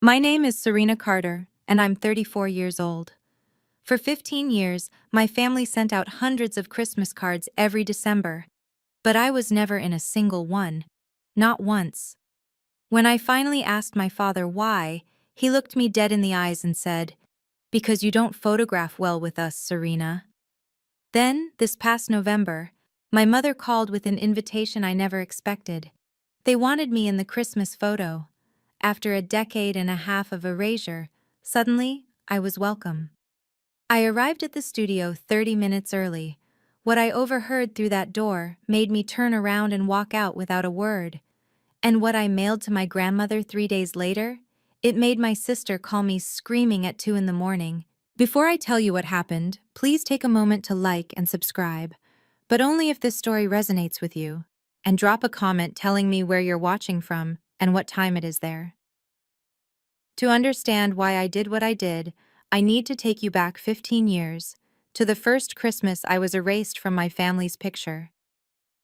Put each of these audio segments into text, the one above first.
My name is Serena Carter, and I'm 34 years old. For 15 years, my family sent out hundreds of Christmas cards every December, but I was never in a single one. Not once. When I finally asked my father why, he looked me dead in the eyes and said, "Because you don't photograph well with us, Serena." Then, this past November, my mother called with an invitation I never expected. They wanted me in the Christmas photo. After a decade and a half of erasure, suddenly, I was welcome. I arrived at the studio 30 minutes early. What I overheard through that door made me turn around and walk out without a word. And what I mailed to my grandmother 3 days later, it made my sister call me screaming at 2 in the morning. Before I tell you what happened, please take a moment to like and subscribe, but only if this story resonates with you, and drop a comment telling me where you're watching from and what time it is there. To understand why I did what I did, I need to take you back 15 years, to the first Christmas I was erased from my family's picture.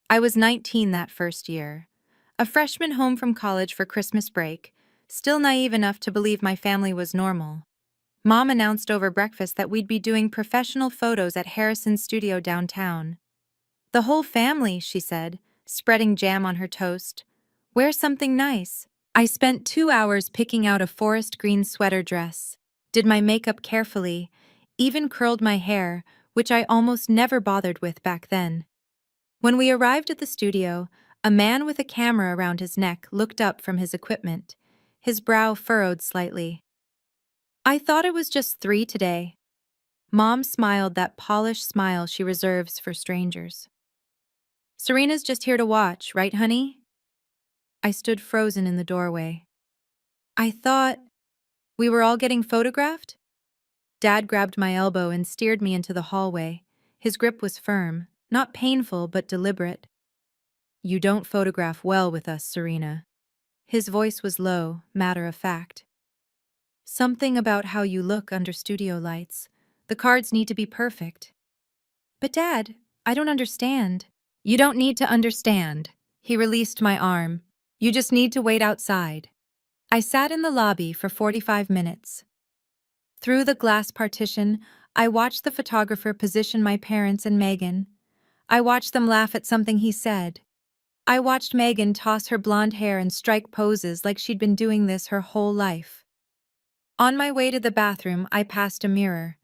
I was 19 that first year, a freshman home from college for Christmas break, still naive enough to believe my family was normal. Mom announced over breakfast that we'd be doing professional photos at Harrison's studio downtown. "The whole family," she said, spreading jam on her toast. "Wear something nice." I spent 2 hours picking out a forest green sweater dress, did my makeup carefully, even curled my hair, which I almost never bothered with back then. When we arrived at the studio, a man with a camera around his neck looked up from his equipment, his brow furrowed slightly. "I thought it was just 3 today." Mom smiled that polished smile she reserves for strangers. "Serena's just here to watch, right, honey?" I stood frozen in the doorway. "I thought we were all getting photographed?" Dad grabbed my elbow and steered me into the hallway. His grip was firm, not painful but deliberate. "You don't photograph well with us, Serena." His voice was low, matter-of-fact. "Something about how you look under studio lights. The cards need to be perfect." "But Dad, I don't understand." "You don't need to understand." He released my arm. "You just need to wait outside." I sat in the lobby for 45 minutes. Through the glass partition, I watched the photographer position my parents and Megan. I watched them laugh at something he said. I watched Megan toss her blonde hair and strike poses like she'd been doing this her whole life. On my way to the bathroom, I passed a mirror.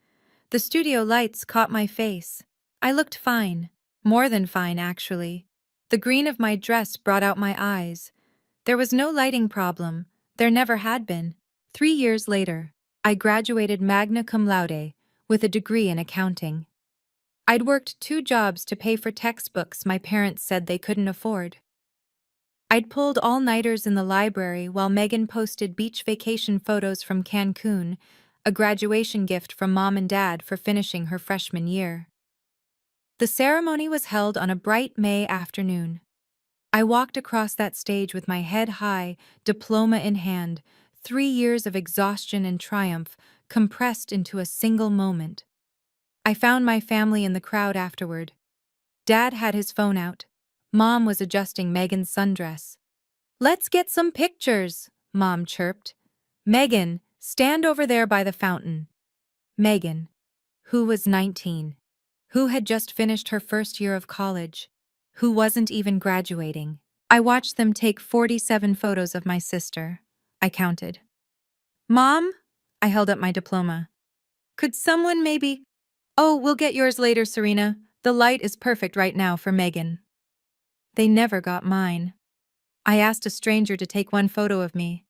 The studio lights caught my face. I looked fine. More than fine, actually. The green of my dress brought out my eyes. There was no lighting problem. There never had been. 3 years later, I graduated magna cum laude with a degree in accounting. I'd worked 2 jobs to pay for textbooks my parents said they couldn't afford. I'd pulled all-nighters in the library while Megan posted beach vacation photos from Cancun, a graduation gift from Mom and Dad for finishing her freshman year. The ceremony was held on a bright May afternoon. I walked across that stage with my head high, diploma in hand, 3 years of exhaustion and triumph compressed into a single moment. I found my family in the crowd afterward. Dad had his phone out. Mom was adjusting Megan's sundress. "Let's get some pictures," Mom chirped. "Megan, stand over there by the fountain." Megan, who was 19, who had just finished her first year of college, who wasn't even graduating. I watched them take 47 photos of my sister. I counted. "Mom?" I held up my diploma. "Could someone maybe—" "Oh, we'll get yours later, Serena. The light is perfect right now for Megan." They never got mine. I asked a stranger to take one photo of me.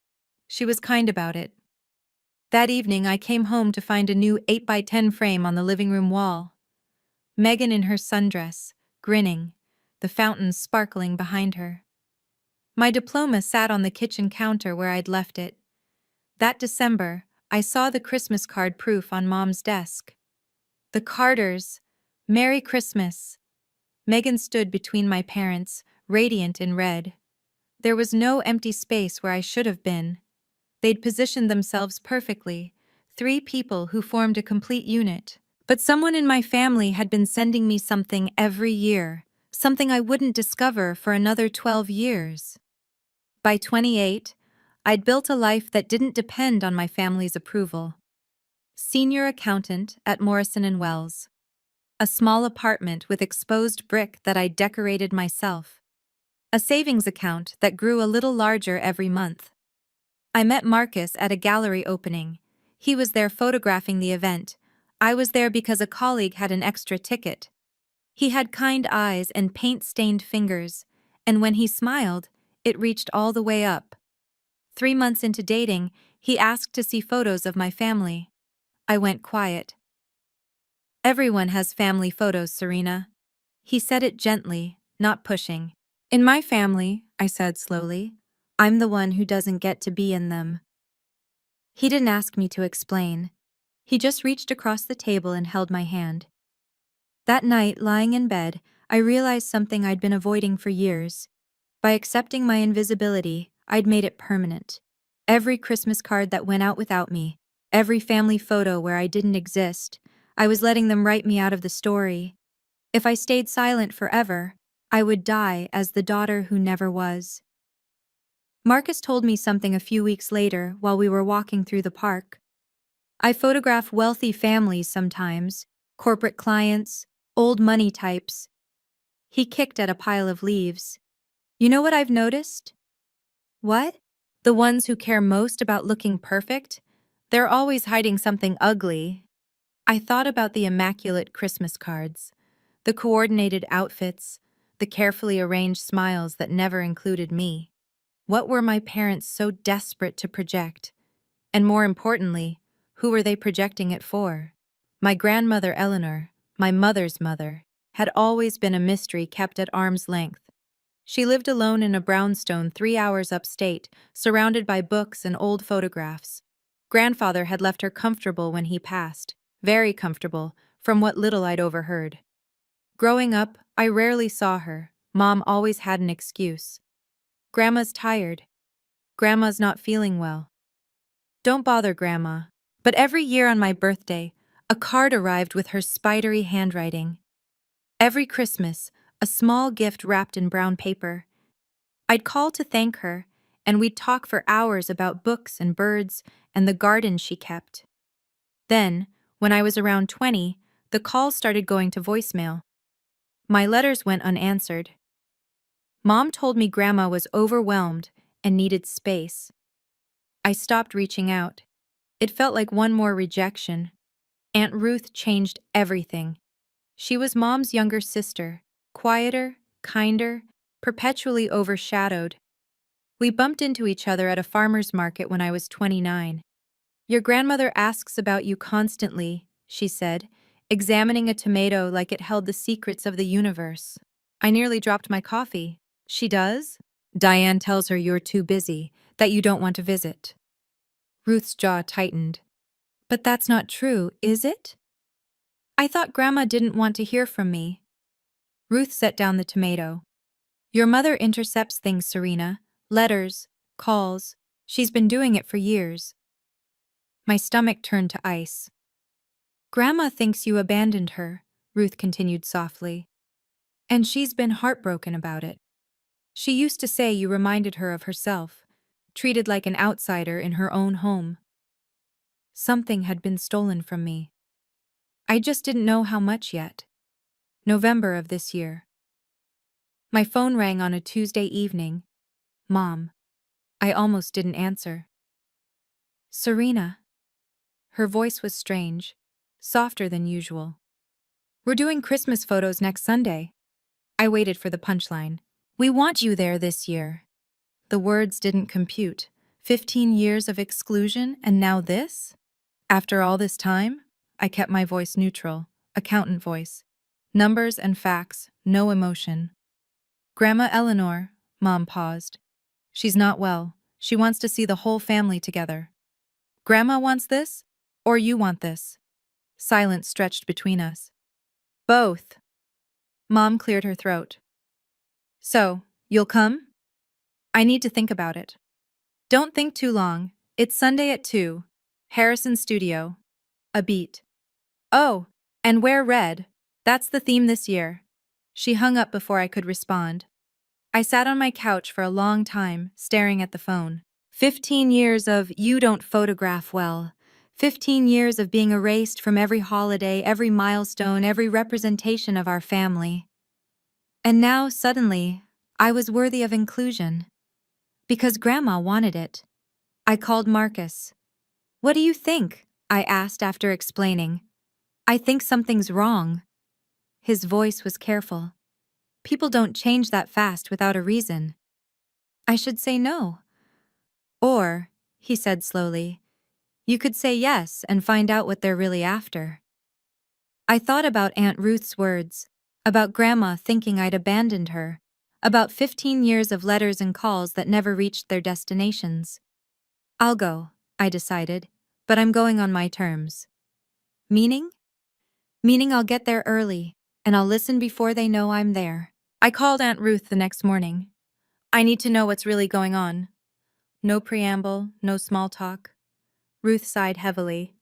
She was kind about it. That evening, I came home to find a new 8x10 frame on the living room wall. Megan in her sundress, grinning, the fountain sparkling behind her. My diploma sat on the kitchen counter where I'd left it. That December, I saw the Christmas card proof on Mom's desk. "The Carters, Merry Christmas." Megan stood between my parents, radiant in red. There was no empty space where I should have been. They'd positioned themselves perfectly, 3 people who formed a complete unit. But someone in my family had been sending me something every year, something I wouldn't discover for another 12 years. By 28, I'd built a life that didn't depend on my family's approval. Senior accountant at Morrison and Wells. A small apartment with exposed brick that I decorated myself. A savings account that grew a little larger every month. I met Marcus at a gallery opening. He was there photographing the event. I was there because a colleague had an extra ticket. He had kind eyes and paint-stained fingers, and when he smiled, it reached all the way up. 3 months into dating, he asked to see photos of my family. I went quiet. Everyone has family photos, Serena. He said it gently, not pushing. In my family, I said slowly, I'm the one who doesn't get to be in them. He didn't ask me to explain. He just reached across the table and held my hand. That night, lying in bed, I realized something I'd been avoiding for years. By accepting my invisibility, I'd made it permanent. Every Christmas card that went out without me, every family photo where I didn't exist, I was letting them write me out of the story. If I stayed silent forever, I would die as the daughter who never was. Marcus told me something a few weeks later while we were walking through the park. I photograph wealthy families sometimes, corporate clients, old money types. He kicked at a pile of leaves. You know what I've noticed? What? The ones who care most about looking perfect? They're always hiding something ugly. I thought about the immaculate Christmas cards, the coordinated outfits, the carefully arranged smiles that never included me. What were my parents so desperate to project? And more importantly, who were they projecting it for? My grandmother Eleanor, my mother's mother, had always been a mystery kept at arm's length. She lived alone in a brownstone 3 hours upstate, surrounded by books and old photographs. Grandfather had left her comfortable when he passed, very comfortable, from what little I'd overheard. Growing up, I rarely saw her. Mom always had an excuse. Grandma's tired. Grandma's not feeling well. Don't bother, Grandma. But every year on my birthday, a card arrived with her spidery handwriting. Every Christmas, a small gift wrapped in brown paper. I'd call to thank her, and we'd talk for hours about books and birds and the garden she kept. Then, when I was around 20, the calls started going to voicemail. My letters went unanswered. Mom told me Grandma was overwhelmed and needed space. I stopped reaching out. It felt like one more rejection. Aunt Ruth changed everything. She was Mom's younger sister, quieter, kinder, perpetually overshadowed. We bumped into each other at a farmer's market when I was 29. Your grandmother asks about you constantly, she said, examining a tomato like it held the secrets of the universe. I nearly dropped my coffee. She does? Diane tells her you're too busy, that you don't want to visit. Ruth's jaw tightened. But that's not true, is it? I thought Grandma didn't want to hear from me. Ruth set down the tomato. Your mother intercepts things, Serena. Letters, calls. She's been doing it for years. My stomach turned to ice. Grandma thinks you abandoned her, Ruth continued softly. And she's been heartbroken about it. She used to say you reminded her of herself, treated like an outsider in her own home. Something had been stolen from me. I just didn't know how much yet. November of this year. My phone rang on a Tuesday evening. Mom. I almost didn't answer. Serena. Her voice was strange, softer than usual. We're doing Christmas photos next Sunday. I waited for the punchline. We want you there this year. The words didn't compute. 15 years of exclusion and now this? After all this time? I kept my voice neutral, accountant voice. Numbers and facts, no emotion. Grandma Eleanor, Mom paused. She's not well. She wants to see the whole family together. Grandma wants this? Or you want this? Silence stretched between us. Both. Mom cleared her throat. So, you'll come? I need to think about it. Don't think too long. It's Sunday at 2. Harrison Studio. A beat. Oh, and wear red. That's the theme this year. She hung up before I could respond. I sat on my couch for a long time, staring at the phone. 15 years of you don't photograph well. 15 years of being erased from every holiday, every milestone, every representation of our family. And now, suddenly, I was worthy of inclusion. Because Grandma wanted it. I called Marcus. "What do you think?" I asked after explaining. "I think something's wrong." His voice was careful. "People don't change that fast without a reason." "I should say no." "Or," he said slowly, "you could say yes and find out what they're really after." I thought about Aunt Ruth's words, about Grandma thinking I'd abandoned her, about 15 years of letters and calls that never reached their destinations. "I'll go," I decided, "but I'm going on my terms." Meaning? Meaning I'll get there early, and I'll listen before they know I'm there. I called Aunt Ruth the next morning. "I need to know what's really going on." No preamble, no small talk. Ruth sighed heavily.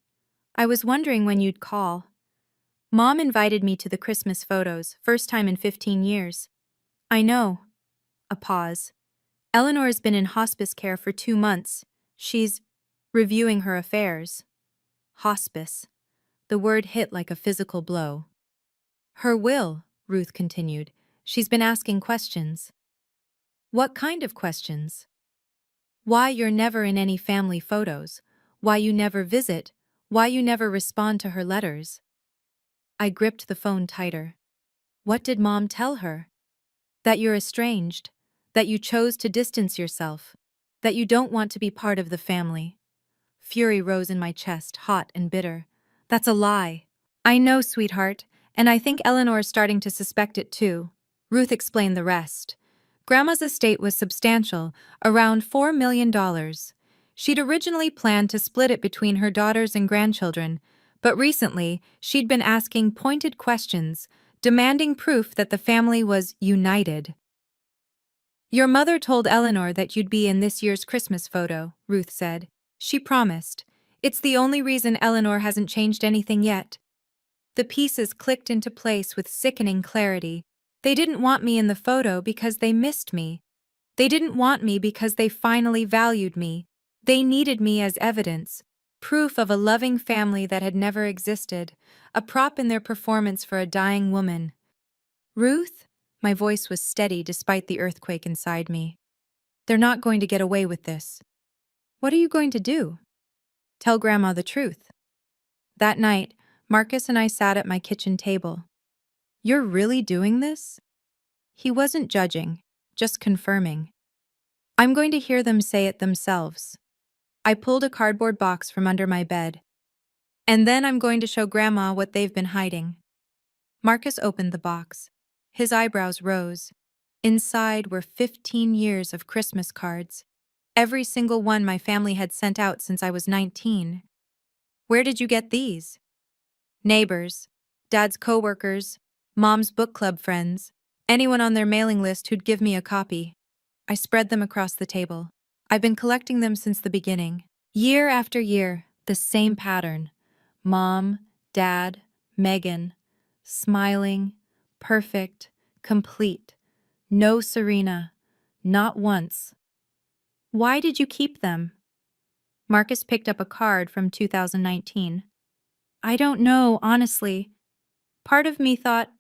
"I was wondering when you'd call. Mom invited me to the Christmas photos, first time in 15 years. "I know." A pause. "Eleanor's been in hospice care for 2 months. She's reviewing her affairs." Hospice. The word hit like a physical blow. "Her will," Ruth continued. "She's been asking questions." "What kind of questions?" "Why you're never in any family photos, why you never visit, why you never respond to her letters." I gripped the phone tighter. What did Mom tell her? That you're estranged, that you chose to distance yourself, that you don't want to be part of the family. Fury rose in my chest, hot and bitter. "That's a lie." "I know, sweetheart, and I think Eleanor's starting to suspect it too." Ruth explained the rest. Grandma's estate was substantial, around $4 million. She'd originally planned to split it between her daughters and grandchildren, but recently she'd been asking pointed questions, demanding proof that the family was united. "Your mother told Eleanor that you'd be in this year's Christmas photo," Ruth said. "She promised. It's the only reason Eleanor hasn't changed anything yet." The pieces clicked into place with sickening clarity. They didn't want me in the photo because they missed me. They didn't want me because they finally valued me. They needed me as evidence, proof of a loving family that had never existed, a prop in their performance for a dying woman. "Ruth?" My voice was steady despite the earthquake inside me. "They're not going to get away with this." "What are you going to do?" "Tell Grandma the truth." That night, Marcus and I sat at my kitchen table. "You're really doing this?" He wasn't judging, just confirming. "I'm going to hear them say it themselves." I pulled a cardboard box from under my bed. "And then I'm going to show Grandma what they've been hiding." Marcus opened the box. His eyebrows rose. Inside were 15 years of Christmas cards. Every single one my family had sent out since I was 19. "Where did you get these?" "Neighbors, Dad's coworkers, Mom's book club friends, anyone on their mailing list who'd give me a copy." I spread them across the table. "I've been collecting them since the beginning. Year after year, the same pattern. Mom, Dad, Megan, smiling, perfect, complete. No Serena, not once." "Why did you keep them?" Marcus picked up a card from 2019. "I don't know, honestly. Part of me thought,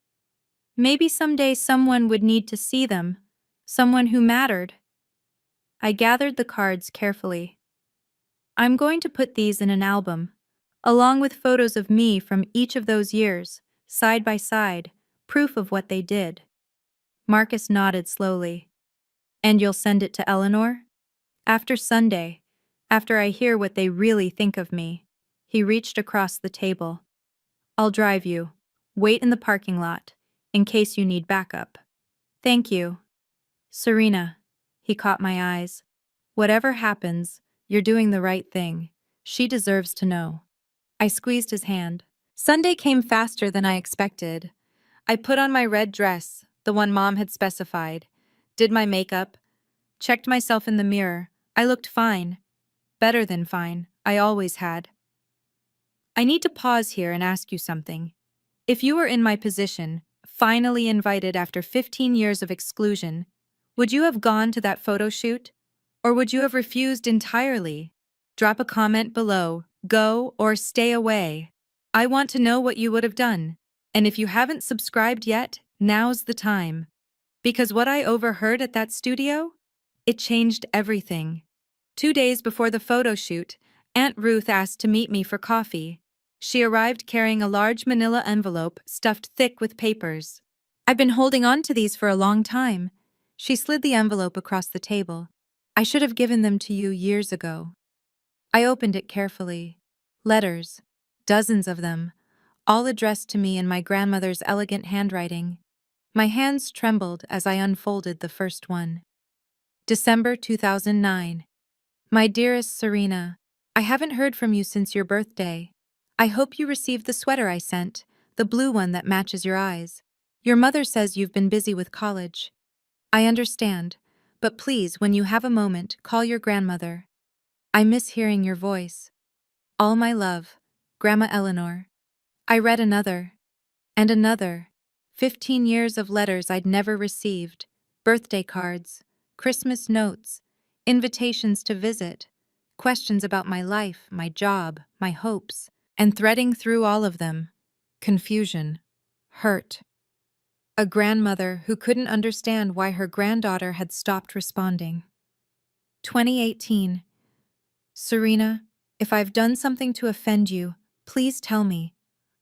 maybe someday someone would need to see them, someone who mattered." I gathered the cards carefully. "I'm going to put these in an album, along with photos of me from each of those years, side by side, proof of what they did." Marcus nodded slowly. "And you'll send it to Eleanor?" "After Sunday, after I hear what they really think of me." He reached across the table. "I'll drive you. Wait in the parking lot, in case you need backup." "Thank you." "Serena," he caught my eyes. "Whatever happens, you're doing the right thing. She deserves to know." I squeezed his hand. Sunday came faster than I expected. I put on my red dress, the one Mom had specified, did my makeup, checked myself in the mirror. I looked fine. Better than fine. I always had. "I need to pause here and ask you something. If you were in my position, finally invited after 15 years of exclusion, would you have gone to that photo shoot? Or would you have refused entirely? Drop a comment below, go or stay away. I want to know what you would have done. And if you haven't subscribed yet, now's the time. Because what I overheard at that studio? It changed everything. 2 days before the photo shoot, Aunt Ruth asked to meet me for coffee. She arrived carrying a large manila envelope stuffed thick with papers. I've been holding on to these for a long time. She slid the envelope across the table. I should have given them to you years ago. I opened it carefully. Letters, dozens of them, all addressed to me in my grandmother's elegant handwriting. My hands trembled as I unfolded the first one. December 2009. My dearest Serena, I haven't heard from you since your birthday. I hope you received the sweater I sent, the blue one that matches your eyes. Your mother says you've been busy with college. I understand, but please, when you have a moment, call your grandmother. I miss hearing your voice. All my love, Grandma Eleanor. I read another. And another. 15 years of letters I'd never received, birthday cards, Christmas notes, invitations to visit, questions about my life, my job, my hopes, and threading through all of them, confusion, hurt. A grandmother who couldn't understand why her granddaughter had stopped responding. 2018. Serena, if I've done something to offend you, please tell me.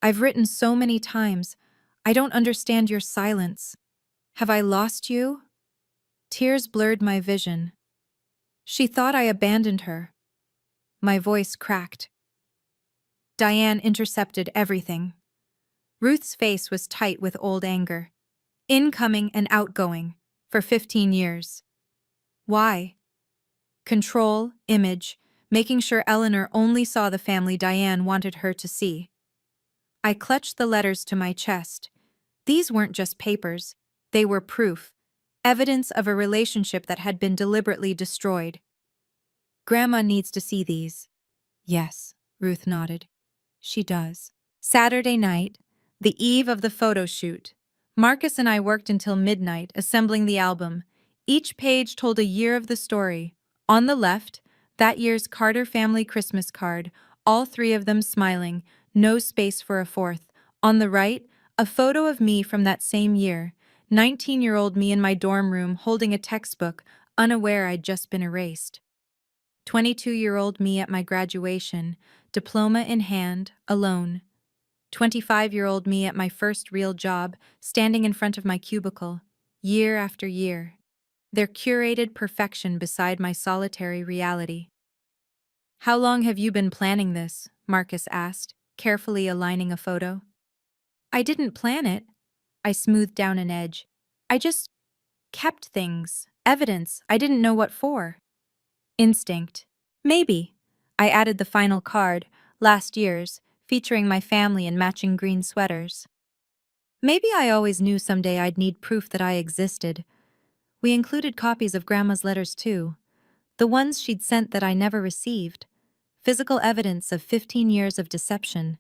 I've written so many times. I don't understand your silence. Have I lost you? Tears blurred my vision. She thought I abandoned her. My voice cracked. Diane intercepted everything. Ruth's face was tight with old anger. Incoming and outgoing, for 15 years. Why? Control, image, making sure Eleanor only saw the family Diane wanted her to see. I clutched the letters to my chest. These weren't just papers. They were proof, evidence of a relationship that had been deliberately destroyed. Grandma needs to see these. Yes, Ruth nodded. She does. Saturday night, the eve of the photo shoot. Marcus and I worked until midnight, assembling the album. Each page told a year of the story. On the left, that year's Carter family Christmas card, all three of them smiling, no space for a fourth. On the right, a photo of me from that same year, 19-year-old me in my dorm room holding a textbook, unaware I'd just been erased. 22-year-old me at my graduation, diploma in hand, alone. 25-year-old me at my first real job, standing in front of my cubicle, year after year. Their curated perfection beside my solitary reality. How long have you been planning this? Marcus asked, carefully aligning a photo. I didn't plan it. I smoothed down an edge. I just kept things, evidence, I didn't know what for. Instinct. Maybe. I added the final card, last year's, featuring my family in matching green sweaters. Maybe I always knew someday I'd need proof that I existed. We included copies of Grandma's letters too, the ones she'd sent that I never received, physical evidence of 15 years of deception.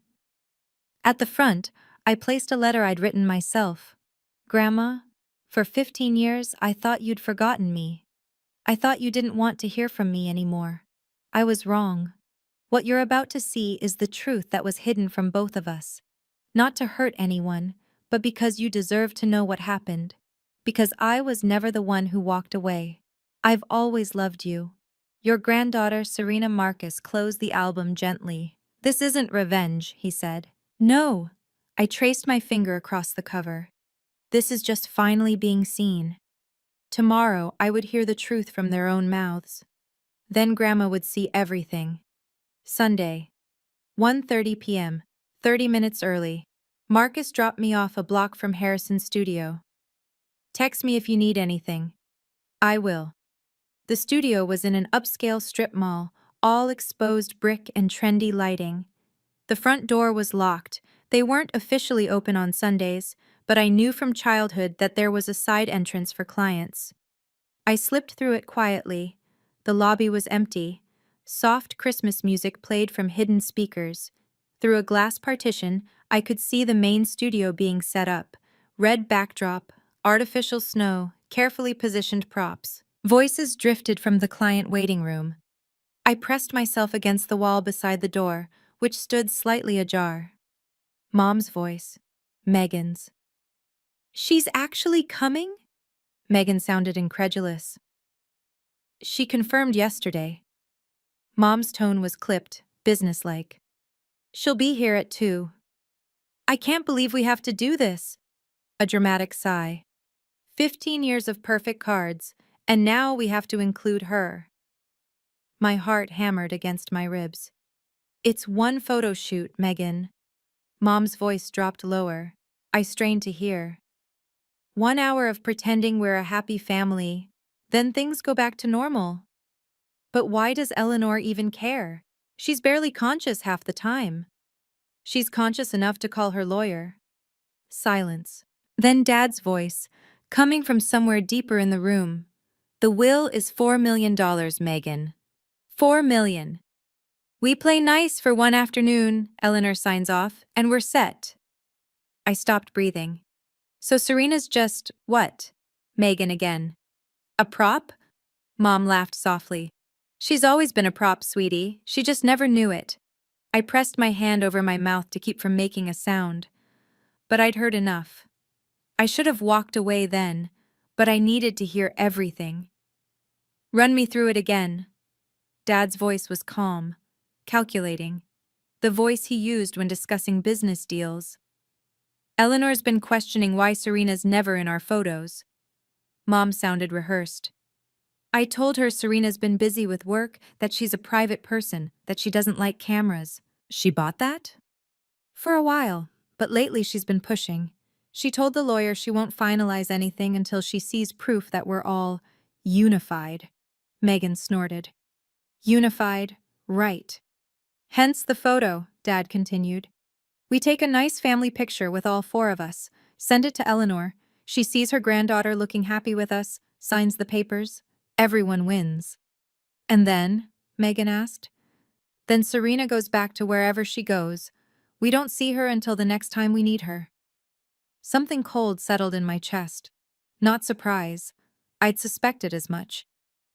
At the front, I placed a letter I'd written myself. Grandma, for 15 years I thought you'd forgotten me. I thought you didn't want to hear from me anymore. I was wrong. What you're about to see is the truth that was hidden from both of us. Not to hurt anyone, but because you deserve to know what happened. Because I was never the one who walked away. I've always loved you. Your granddaughter, Serena Marcus, closed the album gently. This isn't revenge, he said. No. I traced my finger across the cover. This is just finally being seen. Tomorrow, I would hear the truth from their own mouths. Then Grandma would see everything. Sunday. 1:30 p.m., 30 minutes early. Marcus dropped me off a block from Harrison's studio. Text me if you need anything. I will. The studio was in an upscale strip mall, all exposed brick and trendy lighting. The front door was locked. They weren't officially open on Sundays, but I knew from childhood that there was a side entrance for clients. I slipped through it quietly. The lobby was empty. Soft Christmas music played from hidden speakers. Through a glass partition, I could see the main studio being set up. Red backdrop, artificial snow, carefully positioned props. Voices drifted from the client waiting room. I pressed myself against the wall beside the door, which stood slightly ajar. Mom's voice. Megan's. "She's actually coming?" Megan sounded incredulous. "She confirmed yesterday." Mom's tone was clipped, businesslike. "She'll be here at 2. "I can't believe we have to do this." A dramatic sigh. 15 years of perfect cards, and now we have to include her. My heart hammered against my ribs. "It's one photo shoot, Megan." Mom's voice dropped lower. I strained to hear. 1 hour of pretending we're a happy family, then things go back to normal. But why does Eleanor even care? She's barely conscious half the time. She's conscious enough to call her lawyer. Silence. Then Dad's voice, coming from somewhere deeper in the room. "The will is $4 million, Megan. $4 million. We play nice for one afternoon," Eleanor signs off, "and we're set." I stopped breathing. "So Serena's just, what?" Megan again. "A prop?" Mom laughed softly. "She's always been a prop, sweetie. She just never knew it." I pressed my hand over my mouth to keep from making a sound. But I'd heard enough. I should have walked away then, but I needed to hear everything. "Run me through it again." Dad's voice was calm, calculating, the voice he used when discussing business deals. "Eleanor's been questioning why Serena's never in our photos." Mom sounded rehearsed. "I told her Serena's been busy with work, that she's a private person, that she doesn't like cameras." "She bought that?" "For a while, but lately she's been pushing. She told the lawyer she won't finalize anything until she sees proof that we're all unified." Megan snorted. "Unified, right. Hence the photo," Dad continued. "We take a nice family picture with all 4 of us, send it to Eleanor. She sees her granddaughter looking happy with us, signs the papers. Everyone wins." "And then?" Megan asked. "Then Serena goes back to wherever she goes. We don't see her until the next time we need her." Something cold settled in my chest. Not surprise. I'd suspected as much.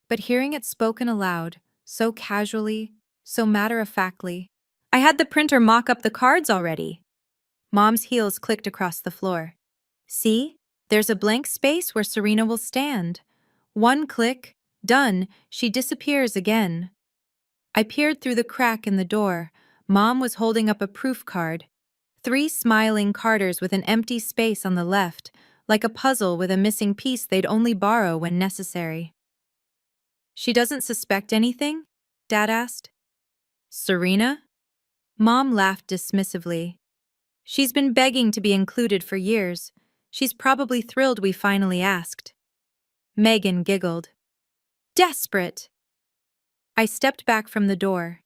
But hearing it spoken aloud, so casually, so matter-of-factly, I had the printer mock up the cards already. Mom's heels clicked across the floor. "See? There's a blank space where Serena will stand. 1 click, done, she disappears again." I peered through the crack in the door. Mom was holding up a proof card. 3 smiling Carters with an empty space on the left, like a puzzle with a missing piece they'd only borrow when necessary. "She doesn't suspect anything?" Dad asked. "Serena?" Mom laughed dismissively. "She's been begging to be included for years. She's probably thrilled we finally asked." Megan giggled. "Desperate!" I stepped back from the door.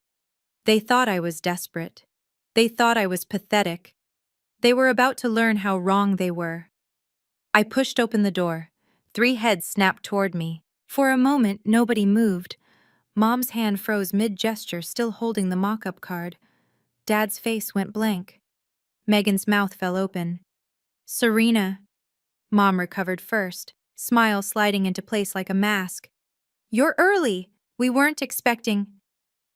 They thought I was desperate. They thought I was pathetic. They were about to learn how wrong they were. I pushed open the door. 3 heads snapped toward me. For a moment, nobody moved. Mom's hand froze mid-gesture, still holding the mock-up card. Dad's face went blank. Megan's mouth fell open. "Serena." Mom recovered first, smile sliding into place like a mask. "You're early. We weren't expecting."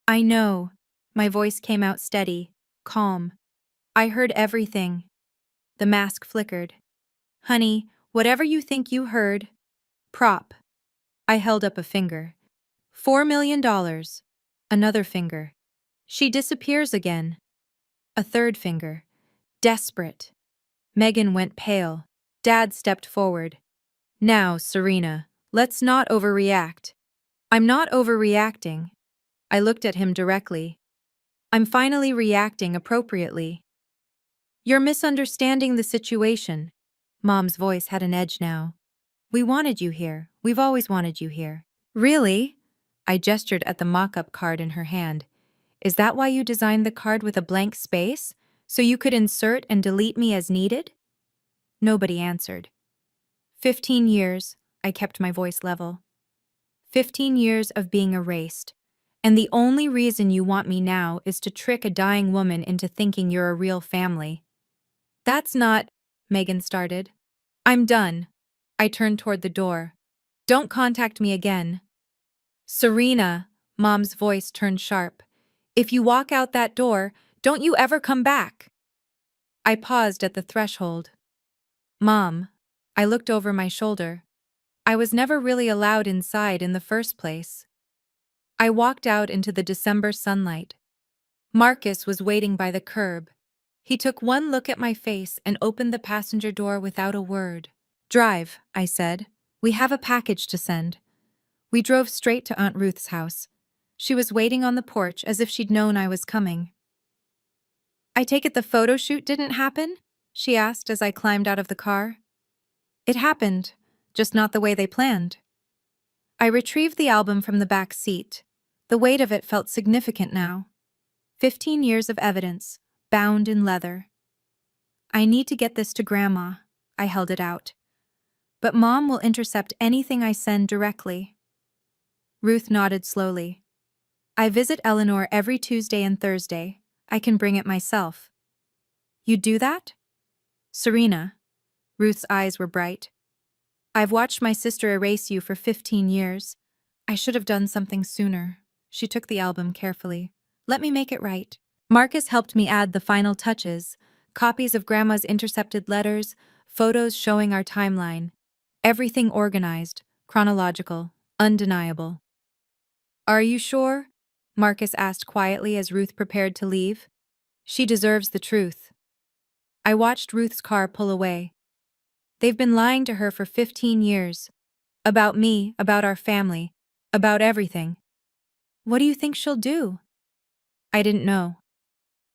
"I know." My voice came out steady, calm. "I heard everything." The mask flickered. "Honey, whatever you think you heard." "Prop." I held up a finger. $4 million. Another finger. "She disappears again." A third finger. "Desperate." Megan went pale. Dad stepped forward. "Now, Serena, let's not overreact." "I'm not overreacting." I looked at him directly. "I'm finally reacting appropriately." "You're misunderstanding the situation." Mom's voice had an edge now. "We wanted you here. We've always wanted you here." "Really?" I gestured at the mock-up card in her hand. "Is that why you designed the card with a blank space? So you could insert and delete me as needed?" Nobody answered. 15 years, I kept my voice level. 15 years of being erased. And the only reason you want me now is to trick a dying woman into thinking you're a real family. "That's not," Megan started. "I'm done." I turned toward the door. Don't contact me again. Serena, Mom's voice turned sharp. If you walk out that door, don't you ever come back. I paused at the threshold. Mom. I looked over my shoulder. I was never really allowed inside in the first place. I walked out into the December sunlight. Marcus was waiting by the curb. He took one look at my face and opened the passenger door without a word. Drive, I said. We have a package to send. We drove straight to Aunt Ruth's house. She was waiting on the porch as if she'd known I was coming. I take it the photo shoot didn't happen? She asked as I climbed out of the car. It happened, just not the way they planned. I retrieved the album from the back seat. The weight of it felt significant now. 15 years of evidence, bound in leather. I need to get this to Grandma. I held it out. But Mom will intercept anything I send directly. Ruth nodded slowly. I visit Eleanor every Tuesday and Thursday. I can bring it myself. You do that? Serena. Ruth's eyes were bright. I've watched my sister erase you for 15 years. I should have done something sooner. She took the album carefully. Let me make it right. Marcus helped me add the final touches, copies of Grandma's intercepted letters, photos showing our timeline. Everything organized, chronological, undeniable. Are you sure? Marcus asked quietly as Ruth prepared to leave. She deserves the truth. I watched Ruth's car pull away. They've been lying to her for 15 years. About me, about our family, about everything. What do you think she'll do? I didn't know.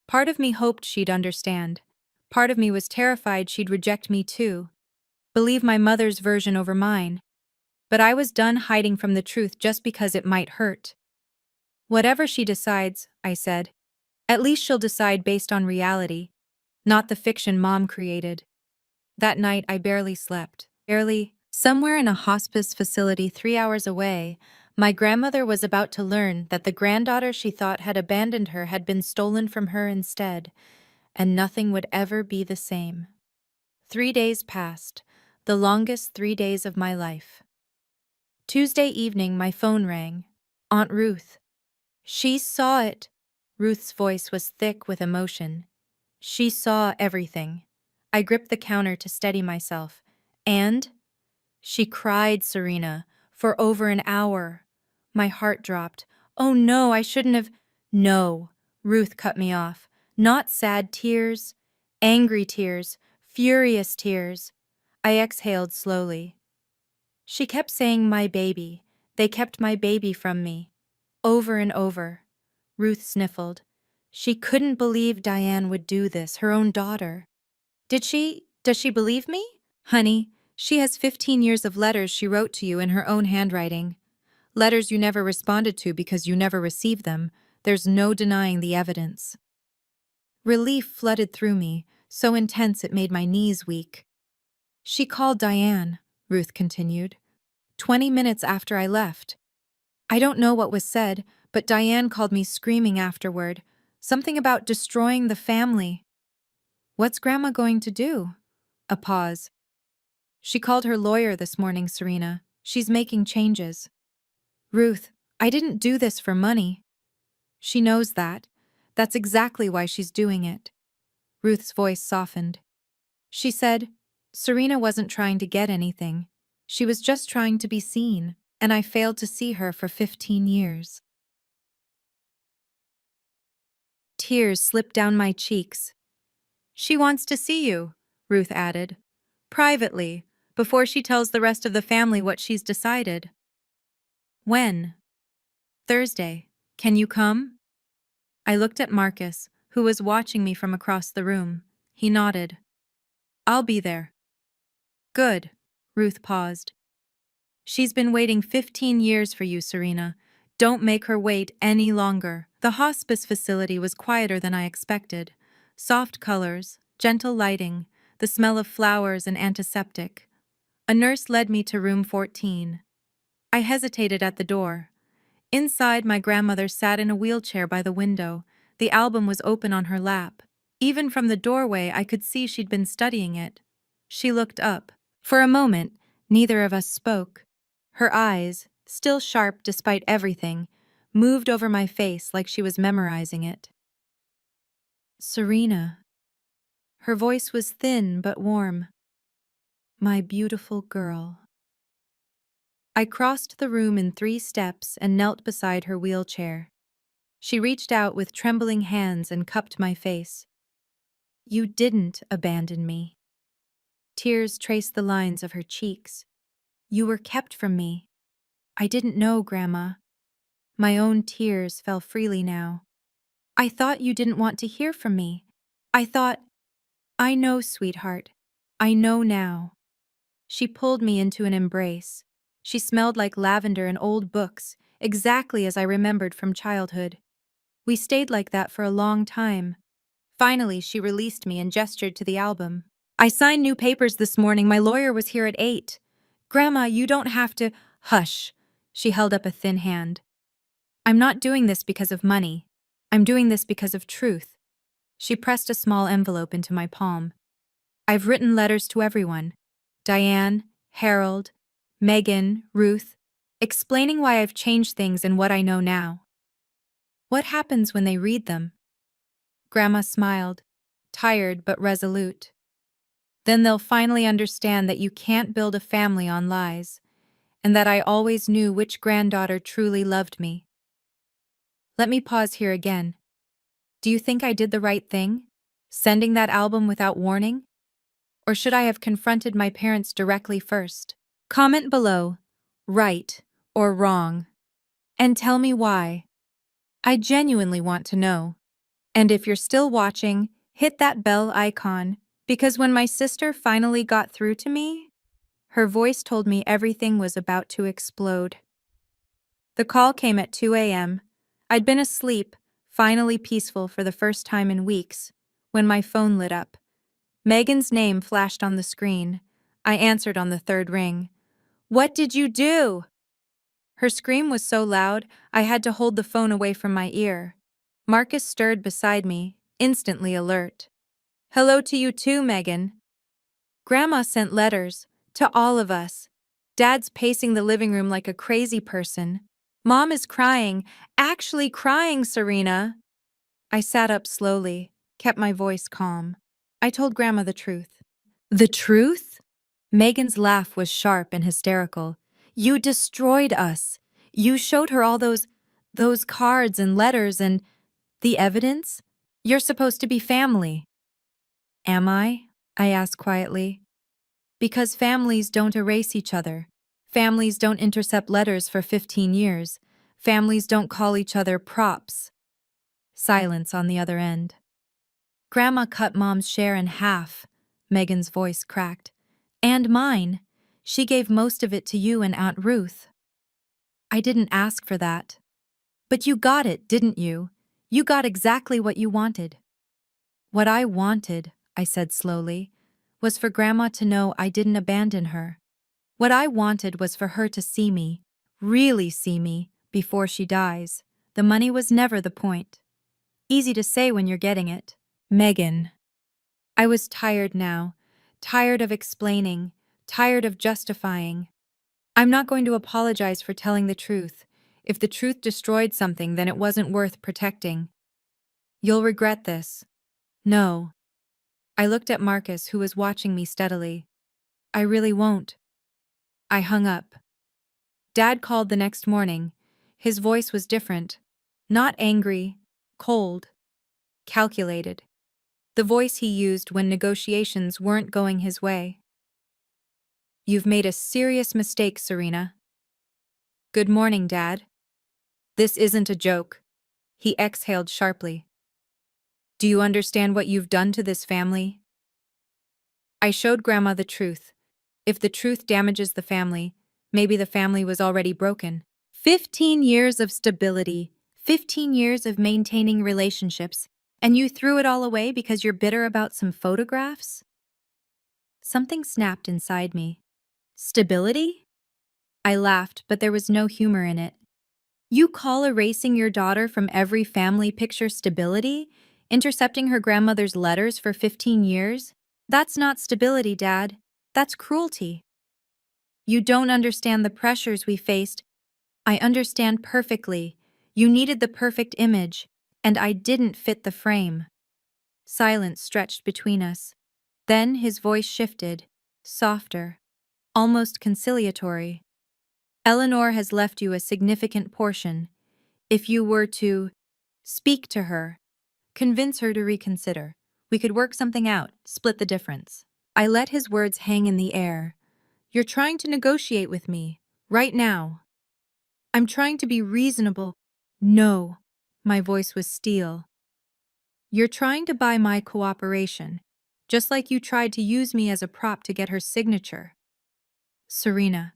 Part of me hoped she'd understand. Part of me was terrified she'd reject me too. Believe my mother's version over mine. But I was done hiding from the truth just because it might hurt. Whatever she decides, I said. At least she'll decide based on reality, not the fiction Mom created. That night I barely slept. Barely. Somewhere in a hospice facility 3 hours away, my grandmother was about to learn that the granddaughter she thought had abandoned her had been stolen from her instead, and nothing would ever be the same. 3 days passed, the longest 3 days of my life. Tuesday evening my phone rang. Aunt Ruth. She saw it. Ruth's voice was thick with emotion. She saw everything. I gripped the counter to steady myself. And? She cried, Serena, for over an hour. My heart dropped. Oh no, I shouldn't have. No, Ruth cut me off. Not sad tears, angry tears, furious tears. I exhaled slowly. She kept saying my baby. They kept my baby from me. Over and over. Ruth sniffled. She couldn't believe Diane would do this, her own daughter. Does she believe me? Honey, she has 15 years of letters she wrote to you in her own handwriting. Letters you never responded to because you never received them. There's no denying the evidence. Relief flooded through me, so intense it made my knees weak. She called Diane, Ruth continued, 20 minutes after I left. I don't know what was said, but Diane called me screaming afterward. Something about destroying the family. What's Grandma going to do? A pause. She called her lawyer this morning, Serena. She's making changes. Ruth, I didn't do this for money. She knows that. That's exactly why she's doing it. Ruth's voice softened. She said, Serena wasn't trying to get anything. She was just trying to be seen, and I failed to see her for 15 years. Tears slipped down my cheeks. She wants to see you, Ruth added. Privately, before she tells the rest of the family what she's decided. When? Thursday. Can you come? I looked at Marcus, who was watching me from across the room. He nodded. I'll be there. Good. Ruth paused. She's been waiting 15 years for you, Serena. Don't make her wait any longer. The hospice facility was quieter than I expected. Soft colors, gentle lighting, the smell of flowers and antiseptic. A nurse led me to room 14. I hesitated at the door. Inside, my grandmother sat in a wheelchair by the window. The album was open on her lap. Even from the doorway, I could see she'd been studying it. She looked up. For a moment, neither of us spoke. Her eyes, still sharp despite everything, moved over my face like she was memorizing it. Serena. Her voice was thin but warm. My beautiful girl. I crossed the room in 3 steps and knelt beside her wheelchair. She reached out with trembling hands and cupped my face. You didn't abandon me. Tears traced the lines of her cheeks. You were kept from me. I didn't know, Grandma. My own tears fell freely now. I thought you didn't want to hear from me. I know, sweetheart. I know now. She pulled me into an embrace. She smelled like lavender and old books, exactly as I remembered from childhood. We stayed like that for a long time. Finally, she released me and gestured to the album. I signed new papers this morning. My lawyer was here at 8. Grandma, you don't have to— Hush. She held up a thin hand. I'm not doing this because of money. I'm doing this because of truth. She pressed a small envelope into my palm. I've written letters to everyone. Diane, Harold, Megan, Ruth, explaining why I've changed things and what I know now. What happens when they read them? Grandma smiled, tired but resolute. Then they'll finally understand that you can't build a family on lies, and that I always knew which granddaughter truly loved me. Let me pause here again. Do you think I did the right thing, sending that album without warning? Or should I have confronted my parents directly first? Comment below, right or wrong, and tell me why. I genuinely want to know. And if you're still watching, hit that bell icon, because when my sister finally got through to me, her voice told me everything was about to explode. The call came at 2 a.m. I'd been asleep, finally peaceful for the first time in weeks, when my phone lit up. Megan's name flashed on the screen. I answered on the 3rd ring. What did you do? Her scream was so loud, I had to hold the phone away from my ear. Marcus stirred beside me, instantly alert. Hello to you too, Megan. Grandma sent letters, to all of us. Dad's pacing the living room like a crazy person. Mom is crying, actually crying, Serena. I sat up slowly, kept my voice calm. I told Grandma the truth. The truth? Megan's laugh was sharp and hysterical. You destroyed us. You showed her all those cards and letters and the evidence? You're supposed to be family. Am I? I asked quietly. Because families don't erase each other. Families don't intercept letters for 15 years. Families don't call each other props. Silence on the other end. Grandma cut Mom's share in half. Megan's voice cracked. And mine. She gave most of it to you and Aunt Ruth. I didn't ask for that. But you got it, didn't you? You got exactly what you wanted. What I wanted, I said slowly, was for Grandma to know I didn't abandon her. What I wanted was for her to see me, really see me, before she dies. The money was never the point. Easy to say when you're getting it. Megan. I was tired now, tired of explaining, tired of justifying. I'm not going to apologize for telling the truth. If the truth destroyed something, then it wasn't worth protecting. You'll regret this. No. I looked at Marcus, who was watching me steadily. I really won't. I hung up. Dad called the next morning. His voice was different. Not angry, cold, calculated. The voice he used when negotiations weren't going his way. You've made a serious mistake, Serena. Good morning, Dad. This isn't a joke. He exhaled sharply. Do you understand what you've done to this family? I showed Grandma the truth. If the truth damages the family, maybe the family was already broken. 15 years of stability, 15 years of maintaining relationships, and you threw it all away because you're bitter about some photographs? Something snapped inside me. Stability? I laughed, but there was no humor in it. You call erasing your daughter from every family picture stability? Intercepting her grandmother's letters for 15 years? That's not stability, Dad. That's cruelty. You don't understand the pressures we faced. I understand perfectly. You needed the perfect image, and I didn't fit the frame. Silence stretched between us. Then his voice shifted, softer, almost conciliatory. Eleanor has left you a significant portion. If you were to speak to her, convince her to reconsider, we could work something out, split the difference. I let his words hang in the air. You're trying to negotiate with me, right now. I'm trying to be reasonable. No. My voice was steel. You're trying to buy my cooperation, just like you tried to use me as a prop to get her signature. Serena.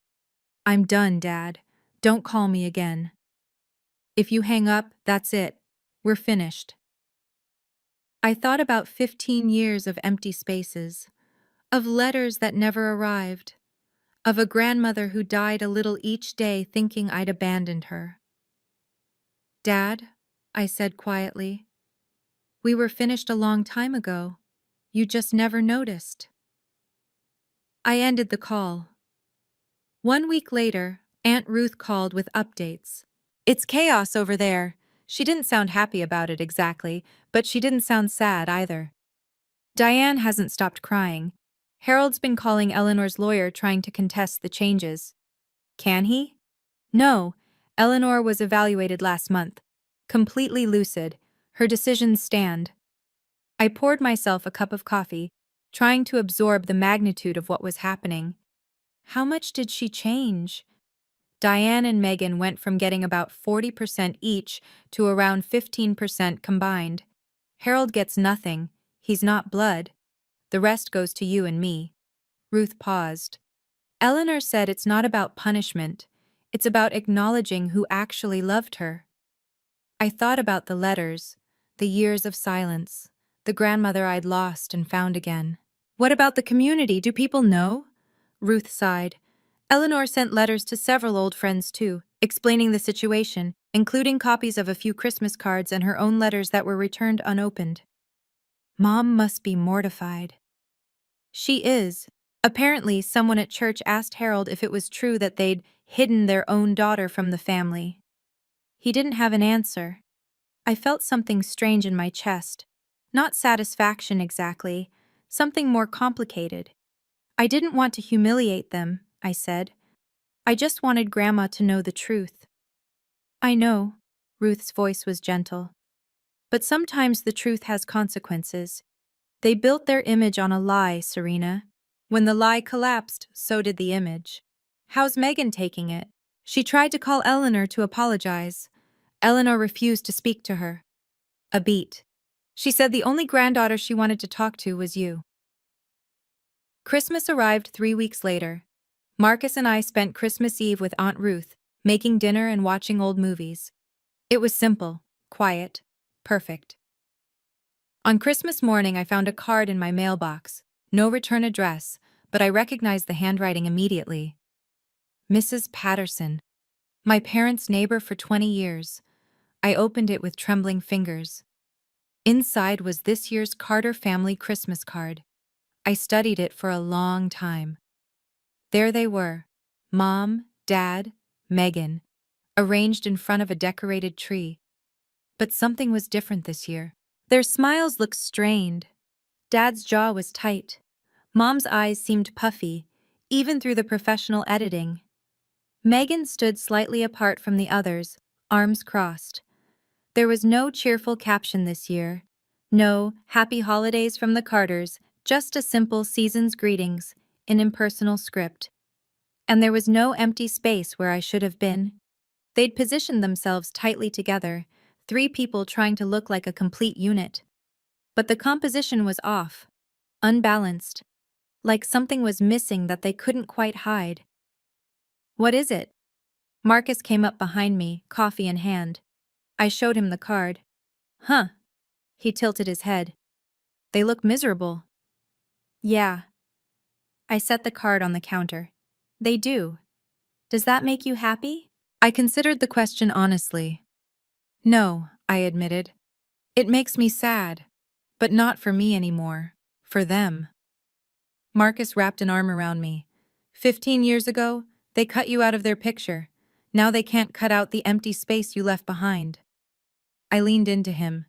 I'm done, Dad. Don't call me again. If you hang up, that's it. We're finished. I thought about 15 years of empty spaces, of letters that never arrived, of a grandmother who died a little each day thinking I'd abandoned her. Dad, I said quietly, we were finished a long time ago. You just never noticed. I ended the call. 1 week later, Aunt Ruth called with updates. It's chaos over there. She didn't sound happy about it exactly, but she didn't sound sad either. Diane hasn't stopped crying. Harold's been calling Eleanor's lawyer trying to contest the changes. Can he? No. Eleanor was evaluated last month. Completely lucid. Her decisions stand. I poured myself a cup of coffee, trying to absorb the magnitude of what was happening. How much did she change? Diane and Megan went from getting about 40% each to around 15% combined. Harold gets nothing. He's not blood. The rest goes to you and me. Ruth paused. Eleanor said it's not about punishment. It's about acknowledging who actually loved her. I thought about the letters, the years of silence, the grandmother I'd lost and found again. What about the community? Do people know? Ruth sighed. Eleanor sent letters to several old friends too, explaining the situation, including copies of a few Christmas cards and her own letters that were returned unopened. Mom must be mortified. She is. Apparently, someone at church asked Harold if it was true that they'd hidden their own daughter from the family. He didn't have an answer. I felt something strange in my chest. Not satisfaction exactly, something more complicated. I didn't want to humiliate them, I said. I just wanted Grandma to know the truth. I know, Ruth's voice was gentle. But sometimes the truth has consequences. They built their image on a lie, Serena. When the lie collapsed, so did the image. How's Megan taking it? She tried to call Eleanor to apologize. Eleanor refused to speak to her. A beat. She said the only granddaughter she wanted to talk to was you. Christmas arrived 3 weeks later. Marcus and I spent Christmas Eve with Aunt Ruth, making dinner and watching old movies. It was simple, quiet, perfect. On Christmas morning, I found a card in my mailbox. No return address, but I recognized the handwriting immediately. Mrs. Patterson, my parents' neighbor for 20 years. I opened it with trembling fingers. Inside was this year's Carter family Christmas card. I studied it for a long time. There they were, Mom, Dad, Megan, arranged in front of a decorated tree. But something was different this year. Their smiles looked strained. Dad's jaw was tight. Mom's eyes seemed puffy, even through the professional editing. Megan stood slightly apart from the others, arms crossed. There was no cheerful caption this year. No happy holidays from the Carters, just a simple season's greetings, in impersonal script. And there was no empty space where I should have been. They'd positioned themselves tightly together, 3 people trying to look like a complete unit. But the composition was off, unbalanced, like something was missing that they couldn't quite hide. What is it? Marcus came up behind me, coffee in hand. I showed him the card. Huh. He tilted his head. They look miserable. Yeah. I set the card on the counter. They do. Does that make you happy? I considered the question honestly. No, I admitted. It makes me sad. But not for me anymore. For them. Marcus wrapped an arm around me. 15 years ago, they cut you out of their picture. Now they can't cut out the empty space you left behind. I leaned into him.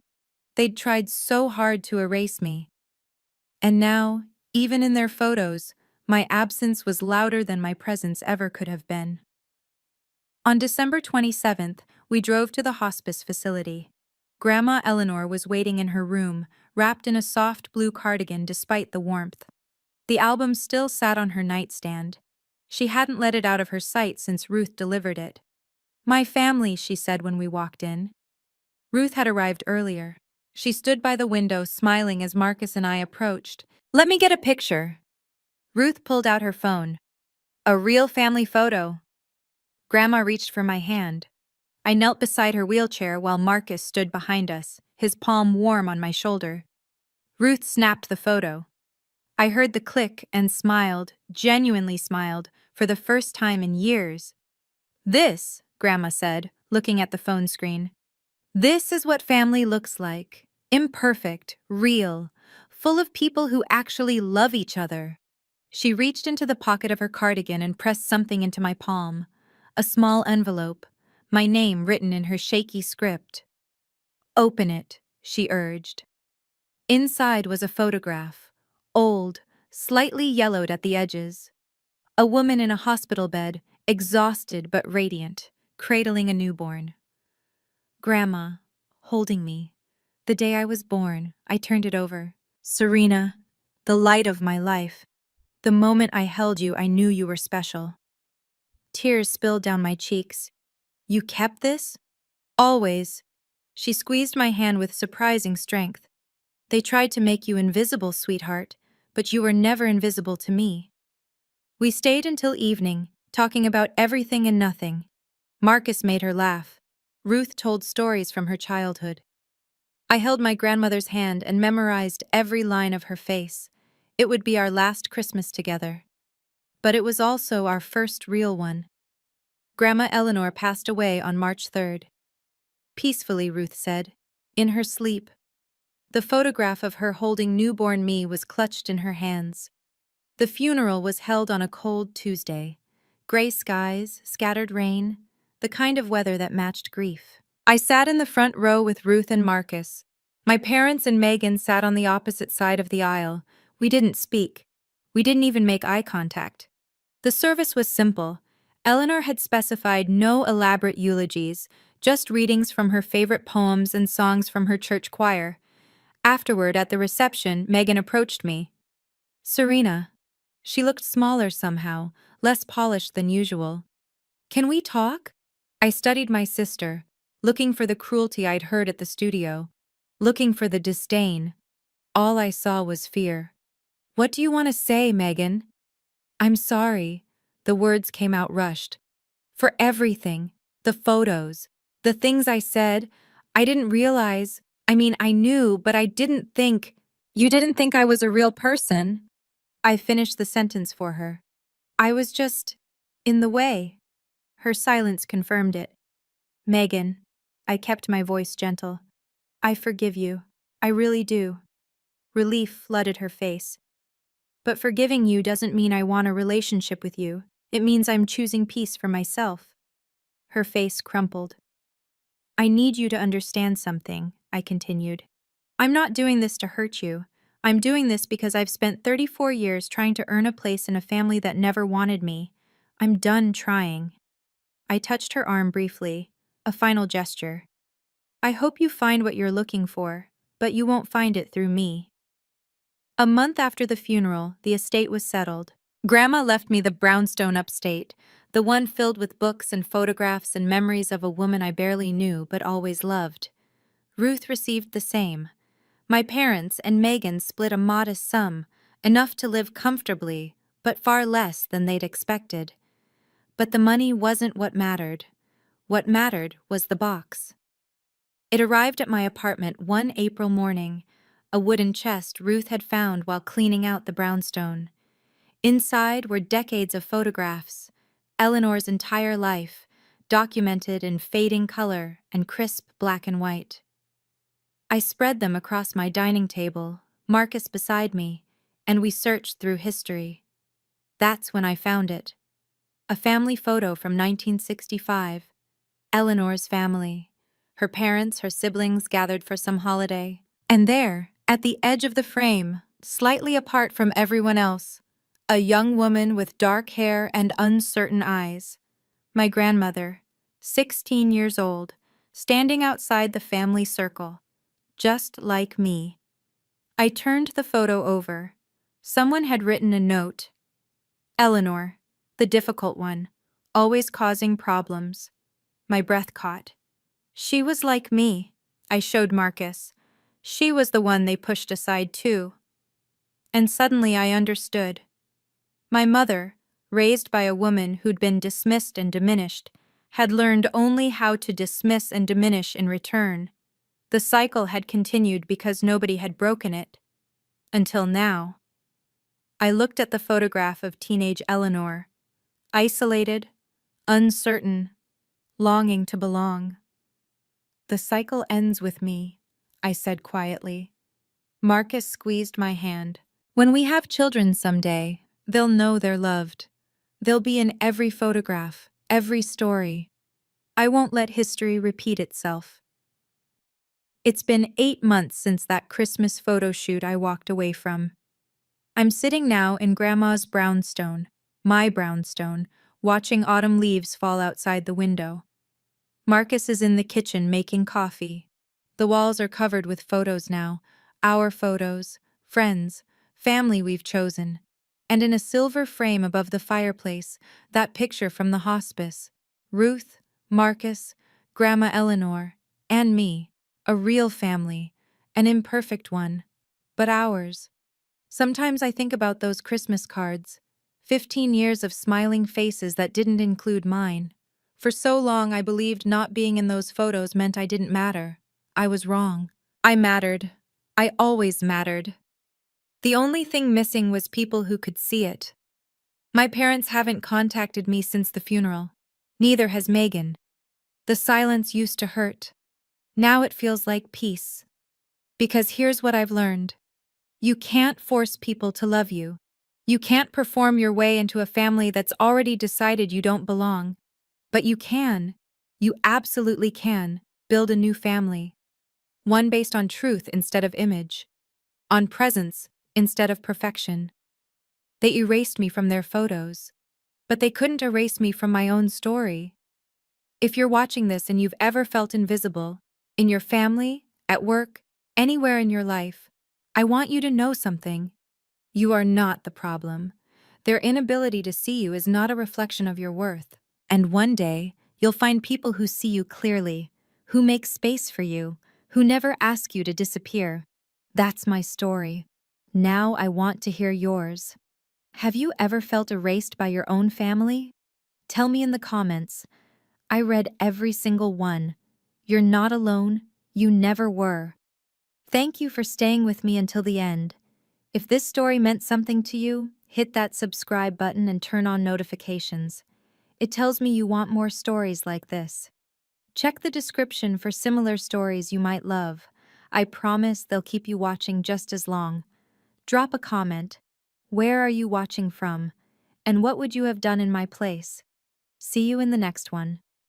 They'd tried so hard to erase me. And now, even in their photos, my absence was louder than my presence ever could have been. On December 27th, we drove to the hospice facility. Grandma Eleanor was waiting in her room, wrapped in a soft blue cardigan despite the warmth. The album still sat on her nightstand. She hadn't let it out of her sight since Ruth delivered it. "My family," she said when we walked in. Ruth had arrived earlier. She stood by the window smiling as Marcus and I approached. "Let me get a picture." Ruth pulled out her phone. "A real family photo." Grandma reached for my hand. I knelt beside her wheelchair while Marcus stood behind us, his palm warm on my shoulder. Ruth snapped the photo. I heard the click and smiled, genuinely smiled, for the first time in years. "This," Grandma said, looking at the phone screen, "this is what family looks like. Imperfect, real, full of people who actually love each other." She reached into the pocket of her cardigan and pressed something into my palm. A small envelope, my name written in her shaky script. "Open it," she urged. Inside was a photograph, old, slightly yellowed at the edges. A woman in a hospital bed, exhausted but radiant, cradling a newborn. Grandma, holding me. The day I was born, I turned it over. "Serena, the light of my life. The moment I held you, I knew you were special." Tears spilled down my cheeks. "You kept this?" "Always." She squeezed my hand with surprising strength. "They tried to make you invisible, sweetheart, but you were never invisible to me." We stayed until evening, talking about everything and nothing. Marcus made her laugh. Ruth told stories from her childhood. I held my grandmother's hand and memorized every line of her face. It would be our last Christmas together. But it was also our first real one. Grandma Eleanor passed away on March 3rd. Peacefully, Ruth said, in her sleep. The photograph of her holding newborn me was clutched in her hands. The funeral was held on a cold Tuesday. Gray skies, scattered rain, the kind of weather that matched grief. I sat in the front row with Ruth and Marcus. My parents and Megan sat on the opposite side of the aisle. We didn't speak. We didn't even make eye contact. The service was simple. Eleanor had specified no elaborate eulogies, just readings from her favorite poems and songs from her church choir. Afterward, at the reception, Megan approached me. "Serena." She looked smaller somehow, less polished than usual. "Can we talk?" I studied my sister, looking for the cruelty I'd heard at the studio, looking for the disdain. All I saw was fear. "What do you want to say, Megan?" "I'm sorry." The words came out rushed. "For everything. The photos. The things I said. I didn't realize. I knew, but I didn't think. You didn't think I was a real person?" I finished the sentence for her. "I was just in the way." Her silence confirmed it. "Megan," I kept my voice gentle, "I forgive you. I really do." Relief flooded her face. "But forgiving you doesn't mean I want a relationship with you. It means I'm choosing peace for myself." Her face crumpled. "I need you to understand something," I continued. "I'm not doing this to hurt you. I'm doing this because I've spent 34 years trying to earn a place in a family that never wanted me. I'm done trying." I touched her arm briefly, a final gesture. "I hope you find what you're looking for, but you won't find it through me." A month after the funeral, the estate was settled. Grandma left me the brownstone upstate, the one filled with books and photographs and memories of a woman I barely knew but always loved. Ruth received the same. My parents and Megan split a modest sum, enough to live comfortably, but far less than they'd expected. But the money wasn't what mattered. What mattered was the box. It arrived at my apartment one April morning, a wooden chest Ruth had found while cleaning out the brownstone. Inside were decades of photographs, Eleanor's entire life, documented in fading color and crisp black and white. I spread them across my dining table, Marcus beside me, and we searched through history. That's when I found it. A family photo from 1965. Eleanor's family. Her parents, her siblings gathered for some holiday. And there, at the edge of the frame, slightly apart from everyone else, a young woman with dark hair and uncertain eyes. My grandmother, 16 years old, standing outside the family circle, just like me. I turned the photo over. Someone had written a note. Eleanor, the difficult one, always causing problems. My breath caught. She was like me, I showed Marcus. She was the one they pushed aside too. And suddenly I understood. My mother, raised by a woman who'd been dismissed and diminished, had learned only how to dismiss and diminish in return. The cycle had continued because nobody had broken it. Until now. I looked at the photograph of teenage Eleanor, isolated, uncertain, longing to belong. The cycle ends with me, I said quietly. Marcus squeezed my hand. When we have children someday, they'll know they're loved. They'll be in every photograph, every story. I won't let history repeat itself. It's been 8 months since that Christmas photo shoot I walked away from. I'm sitting now in Grandma's brownstone, my brownstone, watching autumn leaves fall outside the window. Marcus is in the kitchen making coffee. The walls are covered with photos now, our photos, friends, family we've chosen. And in a silver frame above the fireplace, that picture from the hospice. Ruth, Marcus, Grandma Eleanor, and me. A real family, an imperfect one, but ours. Sometimes I think about those Christmas cards. 15 years of smiling faces that didn't include mine. For so long I believed not being in those photos meant I didn't matter. I was wrong. I mattered. I always mattered. The only thing missing was people who could see it. My parents haven't contacted me since the funeral. Neither has Megan. The silence used to hurt. Now it feels like peace. Because here's what I've learned. You can't force people to love you. You can't perform your way into a family that's already decided you don't belong. But you absolutely can, build a new family. One based on truth instead of image. On presence instead of perfection. They erased me from their photos. But they couldn't erase me from my own story. If you're watching this and you've ever felt invisible, in your family, at work, anywhere in your life, I want you to know something. You are not the problem. Their inability to see you is not a reflection of your worth. And one day, you'll find people who see you clearly, who make space for you, who never ask you to disappear. That's my story. Now I want to hear yours. Have you ever felt erased by your own family? Tell me in the comments. I read every single one. You're not alone. You never were. Thank you for staying with me until the end. If this story meant something to you, hit that subscribe button and turn on notifications. It tells me you want more stories like this. Check the description for similar stories you might love. I promise they'll keep you watching just as long. Drop a comment. Where are you watching from? And what would you have done in my place? See you in the next one.